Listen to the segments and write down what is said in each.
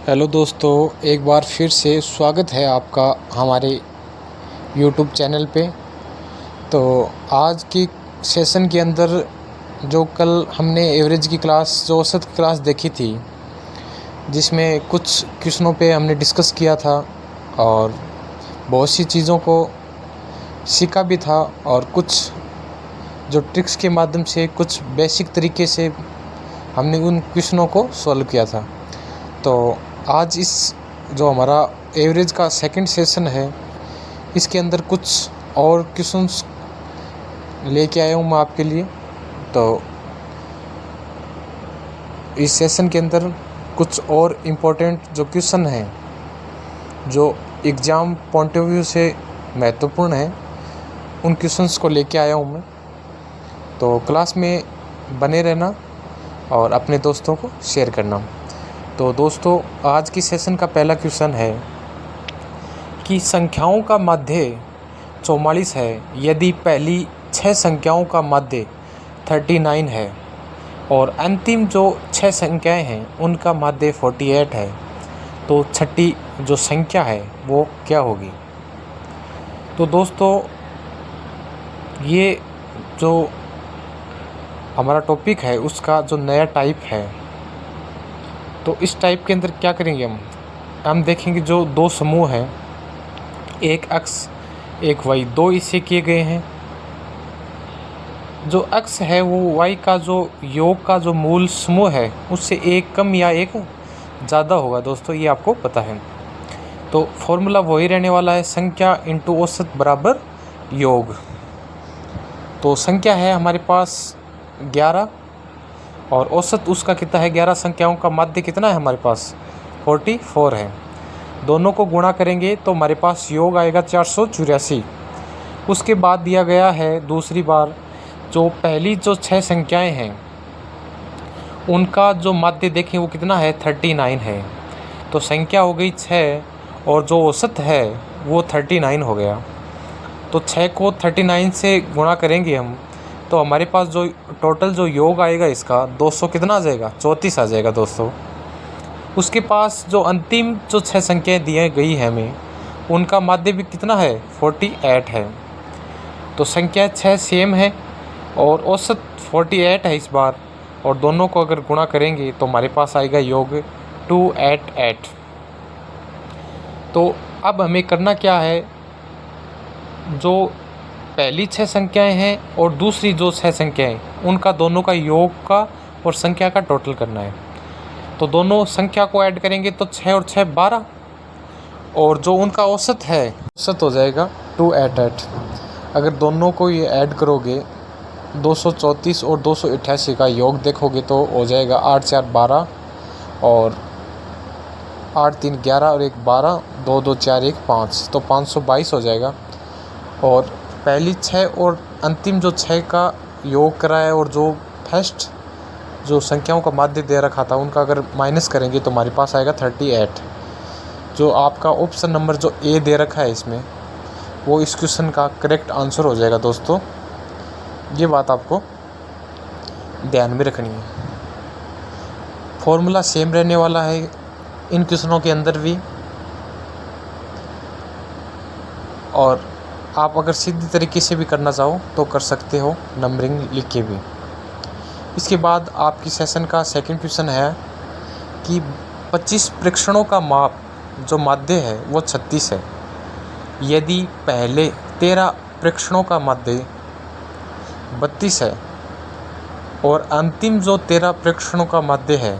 Hello दोस्तों, एक बार फिर से स्वागत है आपका हमारे यूट्यूब चैनल पे। तो आज की सेशन के अंदर जो कल हमने एवरेज की क्लास, जो औसत क्लास देखी थी, जिसमें कुछ क्वेश्चनों पे हमने डिस्कस किया था और बहुत सी चीज़ों को सीखा भी था और कुछ जो ट्रिक्स के माध्यम से कुछ बेसिक तरीके से हमने उन क्वेश्चनों को सॉल्व किया था। तो आज इस जो हमारा एवरेज का सेकंड सेशन है, इसके अंदर कुछ और क्वेश्चंस लेके आया हूँ मैं आपके लिए। तो इस सेशन के अंदर कुछ और इम्पोर्टेंट जो क्वेश्चन हैं, जो एग्ज़ाम पॉइंट ऑफ व्यू से महत्वपूर्ण हैं, उन क्वेश्चंस को लेके आया हूँ मैं। तो क्लास में बने रहना और अपने दोस्तों को शेयर करना। तो दोस्तों, आज की सेशन का पहला क्वेश्चन है कि संख्याओं का माध्य 44 है यदि पहली 6 संख्याओं का माध्य 39 है और अंतिम जो 6 संख्याएं हैं उनका माध्य 48 है, तो छठी जो संख्या है वो क्या होगी। तो दोस्तों, ये जो हमारा टॉपिक है उसका जो नया टाइप है, तो इस टाइप के अंदर क्या करेंगे हम देखेंगे जो दो समूह हैं, एक अक्स एक वाई, दो इससे किए गए हैं। जो अक्स है वो वाई का जो योग का जो मूल समूह है उससे एक कम या एक ज़्यादा होगा। दोस्तों, ये आपको पता है। तो फॉर्मूला वही रहने वाला है, संख्या इंटू औसत बराबर योग। तो संख्या है हमारे पास 11 और औसत उसका कितना है, 11 संख्याओं का माध्य कितना है हमारे पास 44 है। दोनों को गुणा करेंगे तो हमारे पास योग आएगा 484। उसके बाद दिया गया है दूसरी बार जो पहली जो 6 संख्याएं हैं उनका जो माध्य देखें वो कितना है 39 है। तो संख्या हो गई 6 और जो औसत है वो 39 हो गया। तो 6 को 39 से गुणा करेंगे हम, तो हमारे पास जो टोटल जो योग आएगा इसका 200 कितना आ जाएगा, 34 आ जाएगा दोस्तों। उसके पास जो अंतिम जो 6 संख्याएं दी गई है हमें, उनका माध्य भी कितना है 48 है। तो संख्या 6 सेम है और औसत 48 है इस बार, और दोनों को अगर गुणा करेंगे तो हमारे पास आएगा योग 288। तो अब हमें करना क्या है, जो पहली 6 संख्याएं हैं और दूसरी जो 6 संख्याएं उनका दोनों का योग का और संख्या का टोटल करना है। तो दोनों संख्या को ऐड करेंगे तो 6 और 6 12, और जो उनका औसत है औसत हो जाएगा 288। अगर दोनों को ये ऐड करोगे 234 और 288 का योग देखोगे तो हो जाएगा 8 4 12 और 8 3 11 और 1 12, 2 2 4 1 5, तो 522 हो जाएगा। और पहली 6 और अंतिम जो 6 का योग करा है और जो फर्स्ट जो संख्याओं का माध्य दे रखा था उनका अगर माइनस करेंगे तो हमारे पास आएगा 38। जो आपका ऑप्शन नंबर जो ए दे रखा है इसमें, वो इस क्वेश्चन का करेक्ट आंसर हो जाएगा दोस्तों। ये बात आपको ध्यान में रखनी है। फॉर्मूला सेम रहने वाला है इन क्वेश्चनों के अंदर भी, और आप अगर सीधी तरीके से भी करना चाहो तो कर सकते हो, नंबरिंग लिख के भी। इसके बाद आपकी सेशन का सेकंड क्वेश्चन है कि 25 प्रेक्षणों का माप जो माध्य है वो 36 है यदि पहले 13 प्रेक्षणों का माध्य 32 है और अंतिम जो 13 प्रेक्षणों का माध्य है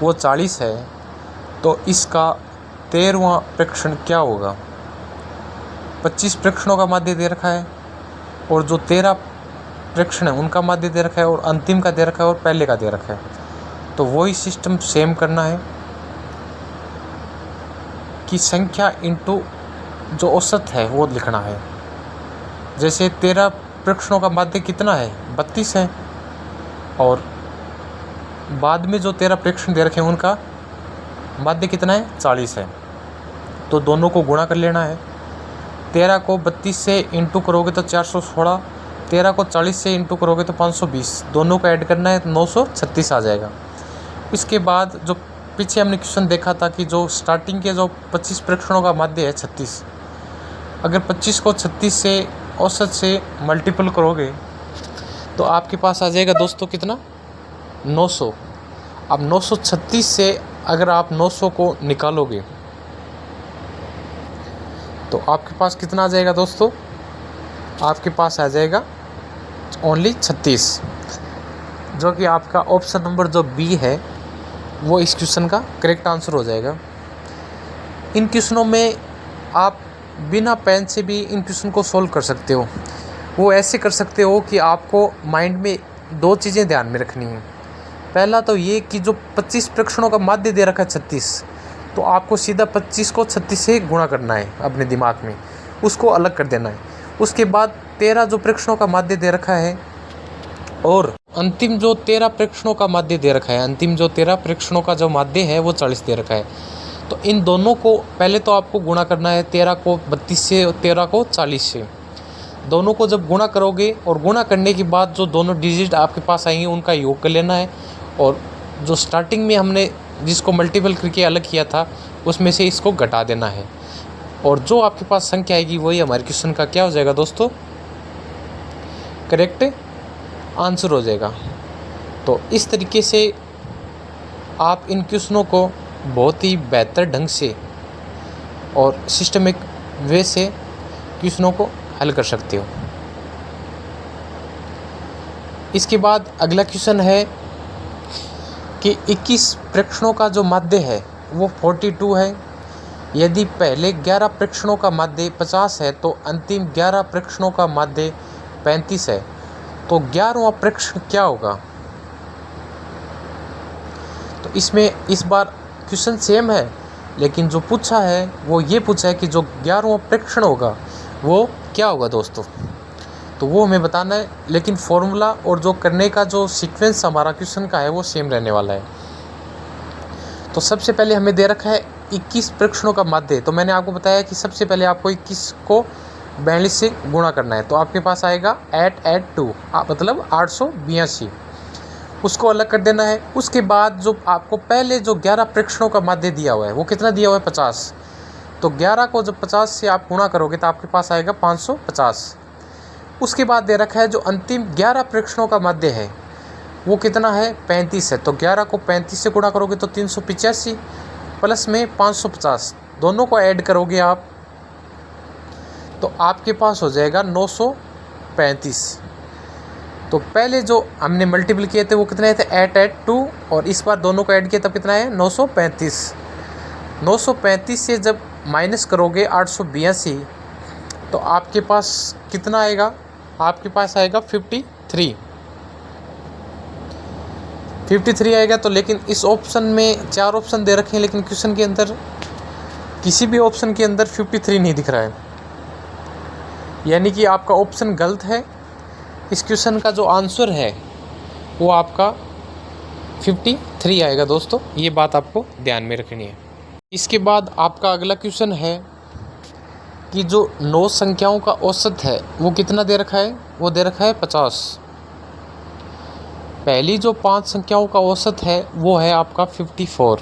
वो 40 है, तो इसका 13वां प्रेक्षण क्या होगा। 25 प्रेक्षणों का माध्य दे रखा है और जो 13 प्रेक्षण है उनका माध्य दे रखा है और अंतिम का दे रखा है और पहले का दे रखा है। तो वही सिस्टम सेम करना है कि संख्या इंटू जो औसत है वो लिखना है। जैसे 13 प्रेक्षणों का माध्य कितना है 32 है और बाद में जो 13 प्रेक्षण दे रखे हैं उनका माध्य कितना है 40 है। तो दोनों को गुणा कर लेना है। 13 को 32 से इंटू करोगे तो 416, 13 को 40 से इंटू करोगे तो 520, दोनों को ऐड करना है 936 आ जाएगा। इसके बाद जो पीछे हमने क्वेश्चन देखा था कि जो स्टार्टिंग के जो 25 परीक्षणों का माध्य है 36, अगर 25 को 36 से औसत से मल्टीपल करोगे तो आपके पास आ जाएगा दोस्तों कितना, 900। अब 936 से अगर आप 900 को निकालोगे तो आपके पास कितना आ जाएगा दोस्तों, आपके पास आ जाएगा ओनली 36, जो कि आपका ऑप्शन नंबर जो बी है वो इस क्वेश्चन का करेक्ट आंसर हो जाएगा। इन क्वेश्चनों में आप बिना पेन से भी इन क्वेश्चन को सॉल्व कर सकते हो। वो ऐसे कर सकते हो कि आपको माइंड में दो चीज़ें ध्यान में रखनी है। पहला तो ये कि जो 25 परीक्षणों का माध्य दे रखा है 36, तो आपको सीधा 25 को 36 से गुणा करना है अपने दिमाग में, उसको अलग कर देना है। उसके बाद 13 जो परीक्षणों का माध्य दे रखा है और अंतिम जो 13 परीक्षणों का माध्य दे रखा है, अंतिम जो 13 परीक्षणों का जो माध्य है वो 40 दे रखा है। तो इन दोनों को पहले तो आपको गुणा करना है, 13 को 32 से और 13 को 40 से। दोनों को जब गुणा करोगे और गुणा करने के बाद जो दोनों डिजिट आपके पास आएंगे उनका योग कर लेना है, और जो स्टार्टिंग में हमने जिसको मल्टीपल करके अलग किया था उसमें से इसको घटा देना है, और जो आपके पास संख्या आएगी वही हमारे क्वेश्चन का क्या हो जाएगा दोस्तों, करेक्ट आंसर हो जाएगा। तो इस तरीके से आप इन क्वेश्चनों को बहुत ही बेहतर ढंग से और सिस्टमिक वे से क्वेश्चनों को हल कर सकते हो। इसके बाद अगला क्वेश्चन है कि 21 परीक्षणों का जो माध्य है वो 42 है। यदि पहले 11 परीक्षणों का माध्य 50 है तो अंतिम 11 परीक्षणों का माध्य 35 है, तो 11वां परीक्षण क्या होगा। तो इसमें इस बार क्वेश्चन सेम है, लेकिन जो पूछा है वो ये पूछा है कि जो 11वां परीक्षण होगा वो क्या होगा दोस्तों, तो वो हमें बताना है। लेकिन फॉर्मूला और जो करने का जो सीक्वेंस हमारा क्वेश्चन का है वो सेम रहने वाला है। तो सबसे पहले हमें दे रखा है 21 परीक्षणों का माध्य, तो मैंने आपको बताया कि सबसे पहले आपको 21 को 42 से गुणा करना है, तो आपके पास आएगा 882 मतलब 882, उसको अलग कर देना है। उसके बाद जो आपको पहले जो 11 परीक्षणों का माध्य दिया हुआ है वो कितना दिया हुआ है 50, तो 11 को जब 50 से आप गुणा करोगे तो आपके पास आएगा 550। उसके बाद दे रखा है जो अंतिम 11 परीक्षणों का माध्य है वो कितना है 35 है, तो 11 को 35 से गुणा करोगे तो 385 प्लस में 550, दोनों को ऐड करोगे आप तो आपके पास हो जाएगा 935। तो पहले जो हमने मल्टीपल किए थे वो कितने थे 882, और इस बार दोनों को ऐड किया तब कितना है 935। 935 से जब माइनस करोगे 882 तो आपके पास कितना आएगा, आपके पास आएगा 53 आएगा। तो लेकिन इस ऑप्शन में 4 ऑप्शन दे रखे हैं, लेकिन क्वेश्चन के अंदर किसी भी ऑप्शन के अंदर 53 नहीं दिख रहा है, यानी कि आपका ऑप्शन गलत है। इस क्वेश्चन का जो आंसर है वो आपका 53 आएगा दोस्तों, ये बात आपको ध्यान में रखनी है। इसके बाद आपका अगला क्वेश्चन है कि जो 9 संख्याओं का औसत है वो कितना दे रखा है, वो दे रखा है 50। पहली जो 5 संख्याओं का औसत है वो है आपका 54,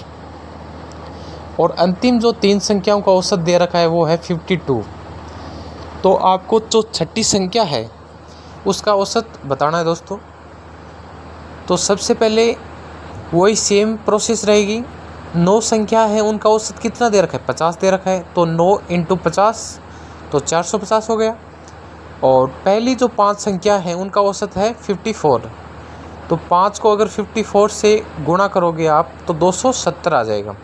और अंतिम जो 3 संख्याओं का औसत दे रखा है वो है 52। तो आपको जो छठी संख्या है उसका औसत बताना है दोस्तों। तो सबसे पहले वही सेम प्रोसेस रहेगी, 9 संख्या है उनका औसत कितना दे रखा है 50 दे रखा है, तो 9 × 50 तो 450 हो गया। और पहली जो 5 संख्या है उनका औसत है 54, तो 5 को अगर 54 से गुणा करोगे आप तो 270 आ जाएगा।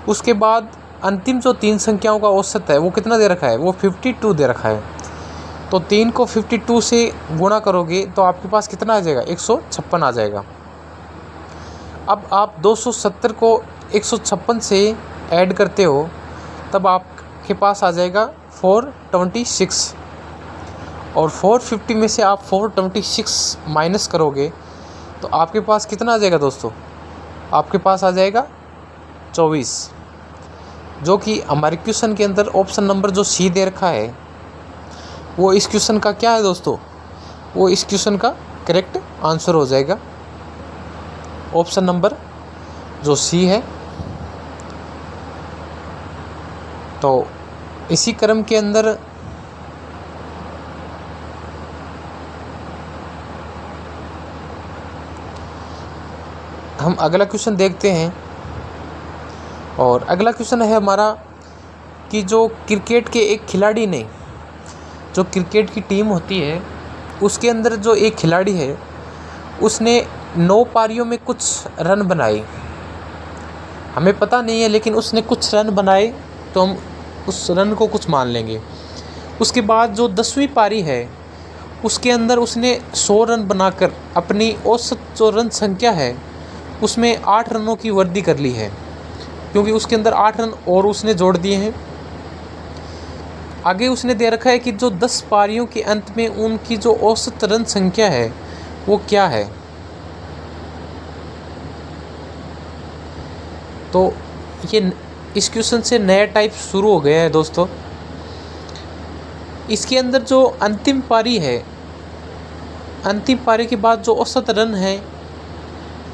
उसके बाद अंतिम जो 3 संख्याओं का औसत है वो कितना दे रखा है, वो 52 दे रखा है, तो 3 को 52 से गुणा करोगे तो आपके पास कितना आ जाएगा 156 आ जाएगा। अब आप 270 को 156 से ऐड करते हो तब आपके पास आ जाएगा 426, और 450 में से आप 426 माइनस करोगे तो आपके पास कितना आ जाएगा दोस्तों, आपके पास आ जाएगा 24, जो कि हमारे क्वेश्चन के अंदर ऑप्शन नंबर जो सी दे रखा है वो इस क्वेश्चन का क्या है दोस्तों, वो इस क्वेश्चन का करेक्ट आंसर हो जाएगा। ऑप्शन नंबर जो सी है तो इसी क्रम के अंदर हम अगला क्वेश्चन देखते हैं। और अगला क्वेश्चन है हमारा कि जो क्रिकेट के एक खिलाड़ी ने, जो क्रिकेट की टीम होती है उसके अंदर जो एक खिलाड़ी है उसने 9 पारियों में कुछ रन बनाए। हमें पता नहीं है लेकिन उसने कुछ रन बनाए, तो हम उस रन को कुछ मान लेंगे। उसके बाद जो 10वीं पारी है उसके अंदर उसने 100 रन बनाकर अपनी औसत जो रन संख्या है उसमें 8 रनों की वृद्धि कर ली है, क्योंकि उसके अंदर 8 रन और उसने जोड़ दिए हैं। आगे उसने दे रखा है कि जो 10 पारियों के अंत में उनकी जो औसत रन संख्या है वो क्या है। तो ये इस क्वेश्चन से नया टाइप शुरू हो गया है दोस्तों। इसके अंदर जो अंतिम पारी है, अंतिम पारी के बाद जो औसत रन है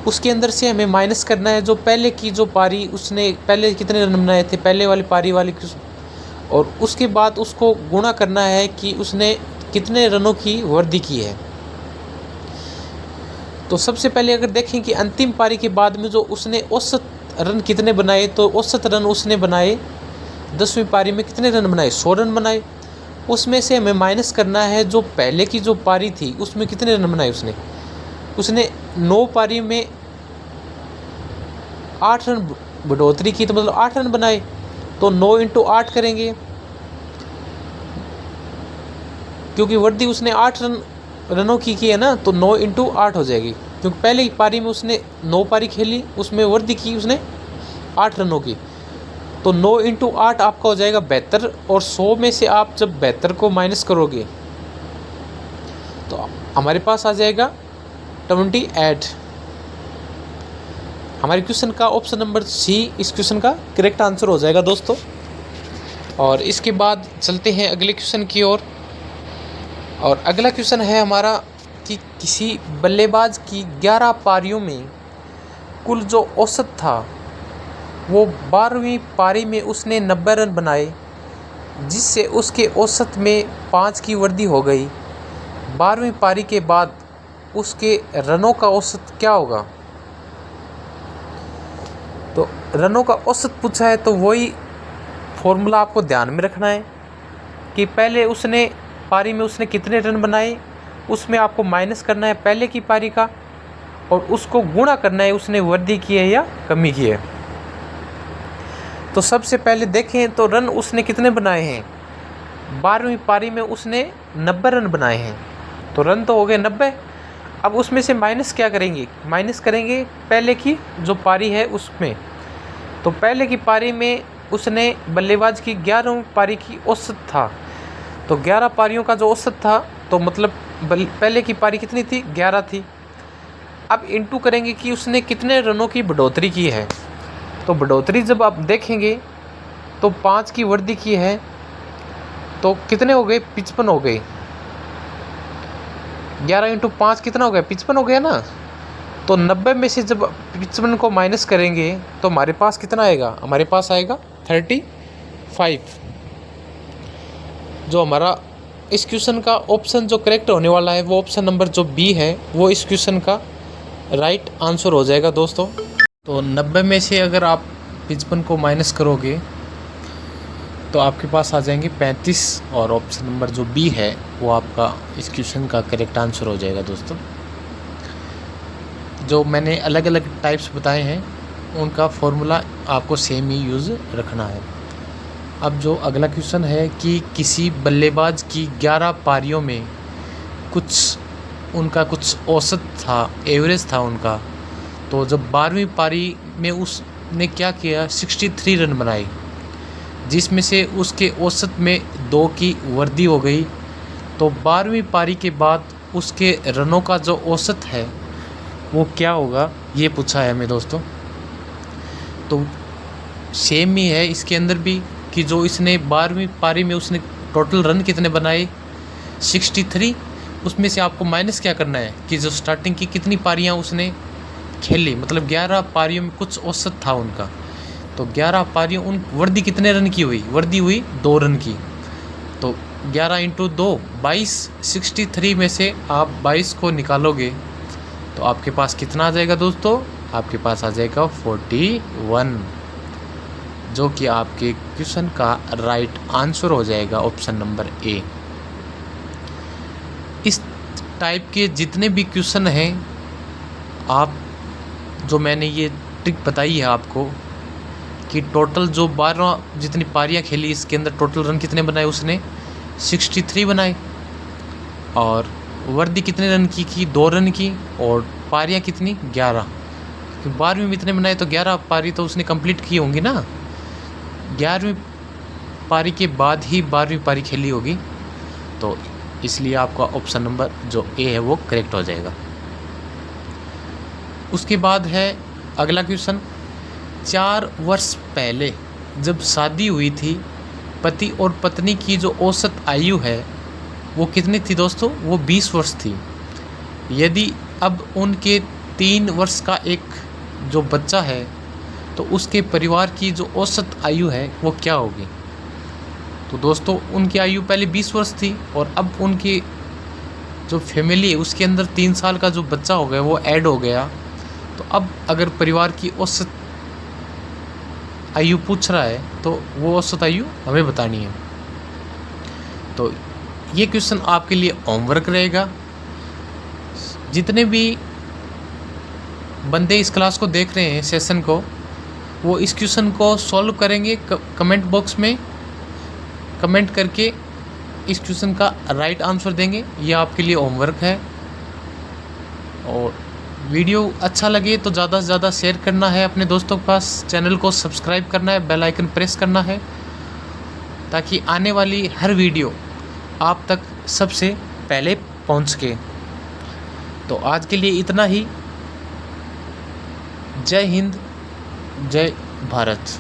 उसके अंदर से हमें माइनस करना है जो पहले की जो पारी उसने पहले कितने रन बनाए थे, पहले वाली पारी वाली, और उसके बाद उसको गुणा करना है कि उसने कितने रनों की वृद्धि की है। तो सबसे पहले अगर देखें कि अंतिम पारी के बाद में जो उसने औसत रन कितने बनाए, तो औसत रन उसने बनाए 10वीं पारी में कितने रन बनाए, 100 रन बनाए। उसमें से हमें माइनस करना है जो पहले की जो पारी थी उसमें कितने रन बनाए उसने 9 पारी में 8 रन बढ़ोतरी की, तो मतलब 8 रन बनाए। तो 9 × 8 करेंगे, क्योंकि वृद्धि उसने 8 रनों की है ना, तो 9 × 8 हो जाएगी। क्योंकि पहले ही पारी में उसने 9 पारी खेली, उसमें वृद्धि की उसने 8 रनों की, तो 9 × 8 आपका हो जाएगा 72। और 100 में से आप जब 72 को माइनस करोगे तो हमारे पास आ जाएगा 28। हमारे क्वेश्चन का ऑप्शन नंबर सी इस क्वेश्चन का करेक्ट आंसर हो जाएगा दोस्तों। और इसके बाद चलते हैं अगले क्वेश्चन की ओर। और अगला क्वेश्चन है हमारा कि किसी बल्लेबाज की 11 पारियों में कुल जो औसत था वो 12वीं पारी में उसने 90 रन बनाए, जिससे उसके औसत में 5 की वृद्धि हो गई। 12वीं पारी के बाद उसके रनों का औसत क्या होगा। तो रनों का औसत पूछा है, तो वही फॉर्मूला आपको ध्यान में रखना है कि पहले उसने पारी में उसने कितने रन बनाए, उसमें आपको माइनस करना है पहले की पारी का, और उसको गुणा करना है उसने वृद्धि की है या कमी की है। तो सबसे पहले देखें तो रन उसने कितने बनाए हैं, 12वीं पारी में उसने 90 रन बनाए हैं, तो रन तो हो गए 90। अब उसमें से माइनस क्या करेंगे, माइनस करेंगे पहले की जो पारी है उसमें। तो पहले की पारी में उसने बल्लेबाज की 11वीं पारी की औसत था, तो 11 पारियों का जो औसत था, तो मतलब पहले की पारी कितनी थी, 11 थी। अब इंटू करेंगे कि उसने कितने रनों की बढ़ोतरी की है। तो बढ़ोतरी जब आप देखेंगे तो 5 की वृद्धि की है, तो कितने हो गए, 55 हो गए। 11 × 5 कितना हो गया, 55 हो गया ना। तो 90 में से जब 55 को माइनस करेंगे तो हमारे पास कितना आएगा, हमारे पास आएगा 35। जो हमारा इस क्वेश्चन का ऑप्शन जो करेक्ट होने वाला है वो ऑप्शन नंबर जो बी है वो इस क्वेश्चन का राइट आंसर हो जाएगा दोस्तों। तो 90 में से अगर आप 55 को माइनस करोगे तो आपके पास आ जाएंगे 35, और ऑप्शन नंबर जो बी है वो आपका इस क्वेश्चन का करेक्ट आंसर हो जाएगा दोस्तों। जो मैंने अलग अलग टाइप्स बताए हैं उनका फॉर्मूला आपको सेम ही यूज़ रखना है। अब जो अगला क्वेश्चन है कि किसी बल्लेबाज की 11 पारियों में उनका कुछ औसत था, एवरेज था उनका। तो जब 12वीं पारी में उसने क्या किया, 63 रन बनाए, जिसमें से उसके औसत में 2 की वृद्धि हो गई। तो 12वीं पारी के बाद उसके रनों का जो औसत है वो क्या होगा, ये पूछा है हमें दोस्तों। तो सेम ही है इसके अंदर भी कि जो इसने 12वीं पारी में उसने टोटल रन कितने बनाए, 63। उसमें से आपको माइनस क्या करना है कि जो स्टार्टिंग की कितनी पारियां उसने खेली, मतलब 11 पारियों में कुछ औसत था उनका, तो 11 पारियों उन वर्दी कितने रन की हुई? वर्दी हुई 2 रन की। तो 11 इंटू 2 22, 63 में से आप 22 को निकालोगे तो आपके पास कितना आ जाएगा दोस्तों? आपके पास आ जाएगा 41, जो कि आपके क्वेश्चन का राइट आंसर हो जाएगा ऑप्शन नंबर ए। इस टाइप के जितने भी क्वेश्चन हैं, आप जो मैंने ये ट्रिक बताई है आपको कि टोटल जो 12 जितनी पारियां खेली इसके अंदर टोटल रन कितने बनाए उसने? 63 बनाए। और वर्दी कितने रन की? 2 रन की। और पारियां कितनी? 11। 12वीं में इतने बनाए तो 11 पारी तो उसने कंप्लीट की होंगी ना। 11वीं पारी के बाद ही 12वीं पारी खेली होगी, तो इसलिए आपका ऑप्शन नंबर जो ए है वो करेक्ट हो जाएगा। उसके बाद है अगला क्वेश्चन। 4 वर्ष पहले जब शादी हुई थी, पति और पत्नी की जो औसत आयु है वो कितनी थी दोस्तों? वो 20 वर्ष थी। यदि अब उनके 3 वर्ष का एक जो बच्चा है तो उसके परिवार की जो औसत आयु है वो क्या होगी? तो दोस्तों उनकी आयु पहले 20 वर्ष थी और अब उनकी जो फैमिली है उसके अंदर 3 साल का जो बच्चा हो गया वो ऐड हो गया। तो अब अगर परिवार की औसत आयु पूछ रहा है तो वो औसत आयु हमें बतानी है। तो ये क्वेश्चन आपके लिए होमवर्क रहेगा। जितने भी बंदे इस क्लास को देख रहे हैं, सेशन को, वो इस क्वेश्चन को सॉल्व करेंगे। कमेंट बॉक्स में कमेंट करके इस क्वेश्चन का राइट आंसर देंगे। ये आपके लिए होमवर्क है। और वीडियो अच्छा लगे तो ज़्यादा से ज़्यादा शेयर करना है अपने दोस्तों के पास। चैनल को सब्सक्राइब करना है, बेल आइकन प्रेस करना है, ताकि आने वाली हर वीडियो आप तक सबसे पहले पहुंच सके। तो आज के लिए इतना ही। जय हिंद, जय भारत।